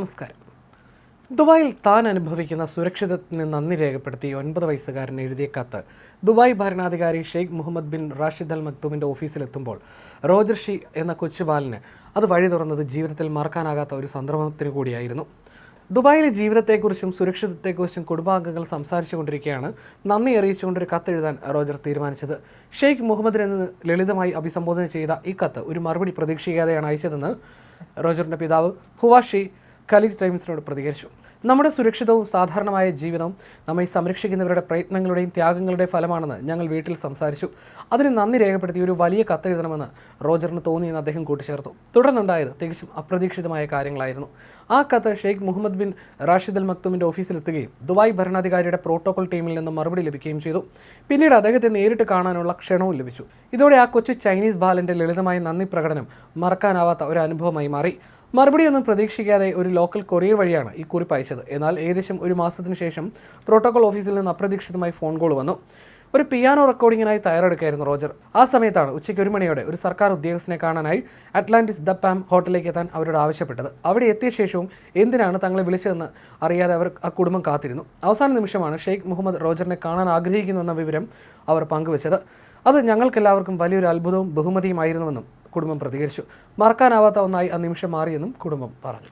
നമസ്കാരം. ദുബായിൽ താൻ അനുഭവിക്കുന്ന സുരക്ഷിതത്വത്തിന് നന്ദി രേഖപ്പെടുത്തി 9 വയസ്സുകാരൻ എഴുതിയ കത്ത് ദുബായ് ഭരണാധികാരി Sheikh Mohammed bin Rashid Al മക്തൂമിൻ്റെ ഓഫീസിലെത്തുമ്പോൾ റോജർ ഷീ എന്ന കൊച്ചുബാലന് അത് വഴി തുറന്നത് ജീവിതത്തിൽ മറക്കാനാകാത്ത ഒരു സന്ദർഭത്തിന് കൂടിയായിരുന്നു. ദുബായിലെ ജീവിതത്തെക്കുറിച്ചും സുരക്ഷിതത്വത്തെക്കുറിച്ചും കുടുംബാംഗങ്ങൾ സംസാരിച്ചു കൊണ്ടിരിക്കുകയാണ് നന്ദി അറിയിച്ചുകൊണ്ടൊരു കത്തെഴുതാൻ റോജർ തീരുമാനിച്ചത്. ഷെയ്ഖ് മുഹമ്മദ് എന്ന് ലളിതമായി അഭിസംബോധന ചെയ്ത ഈ കത്ത് ഒരു മറുപടി പ്രതീക്ഷിക്കാതെയാണ് അയച്ചതെന്ന് റോജറിൻ്റെ പിതാവ് ഹുവാഷി ഖലീജ് ടൈംസിനോട് പ്രതികരിച്ചു. നമ്മുടെ സുരക്ഷിതവും സാധാരണമായ ജീവിതവും നമ്മെ സംരക്ഷിക്കുന്നവരുടെ പ്രയത്നങ്ങളുടെയും ത്യാഗങ്ങളുടെയും ഫലമാണെന്ന് ഞങ്ങൾ വീട്ടിൽ സംസാരിച്ചു. അതിന് നന്ദി രേഖപ്പെടുത്തി ഒരു വലിയ കത്തെഴുതണമെന്ന് റോജറിന് തോന്നിയെന്ന് അദ്ദേഹം കൂട്ടിച്ചേർത്തു. തുടർന്നുണ്ടായത് തികച്ചും അപ്രതീക്ഷിതമായ കാര്യങ്ങളായിരുന്നു. ആ കത്ത് Sheikh Mohammed bin Rashid Al മക്തൂമിൻ്റെ ഓഫീസിലെത്തുകയും Dubai ഭരണാധികാരിയുടെ പ്രോട്ടോകോൾ ടീമിൽ നിന്ന് മറുപടി ലഭിക്കുകയും ചെയ്തു. പിന്നീട് അദ്ദേഹത്തെ നേരിട്ട് കാണാനുള്ള ക്ഷണവും ലഭിച്ചു. ഇതോടെ ആ കൊച്ചു ചൈനീസ് ബാലൻ്റെ ലളിതമായ നന്ദി പ്രകടനം മറക്കാനാവാത്ത ഒരു അനുഭവമായി മാറി. മറുപടിയൊന്നും പ്രതീക്ഷിക്കാതെ ഒരു ലോക്കൽ കൊറിയർ വഴിയാണ് ഈ കുറിപ്പ് അയച്ചത്. എന്നാൽ ഏകദേശം ഒരു മാസത്തിന് ശേഷം പ്രോട്ടോകോൾ ഓഫീസിൽ നിന്ന് അപ്രതീക്ഷിതമായി ഫോൺ കോൾ വന്നു. ഒരു പിയാനോ റെക്കോർഡിങ്ങിനായി തയ്യാറെടുക്കുകയായിരുന്നു റോജർ. ആ സമയത്താണ് ഉച്ചയ്ക്ക് 1 മണിയോടെ ഒരു സർക്കാർ ഉദ്യോഗസ്ഥനെ കാണാനായി അറ്റ്ലാന്റിസ് ദ പാം ഹോട്ടലിലേക്ക് എത്താൻ അവരോട് ആവശ്യപ്പെട്ടത്. അവിടെ എത്തിയ ശേഷവും എന്തിനാണ് തങ്ങളെ വിളിച്ചതെന്ന് അറിയാതെ ആ കുടുംബം കാത്തിരുന്നു. അവസാന നിമിഷമാണ് ഷെയ്ഖ് മുഹമ്മദ് റോജറിനെ കാണാൻ ആഗ്രഹിക്കുന്നുവെന്ന വിവരം അവർ പങ്കുവച്ചത്. അത് ഞങ്ങൾക്കെല്ലാവർക്കും വലിയൊരു അത്ഭുതവും ബഹുമതിയുമായിരുന്നുവെന്നും കുടുംബം പ്രതികരിച്ചു. മറക്കാനാവാത്ത ഒന്നായി ആ നിമിഷം മാറിയെന്നും കുടുംബം പറഞ്ഞു.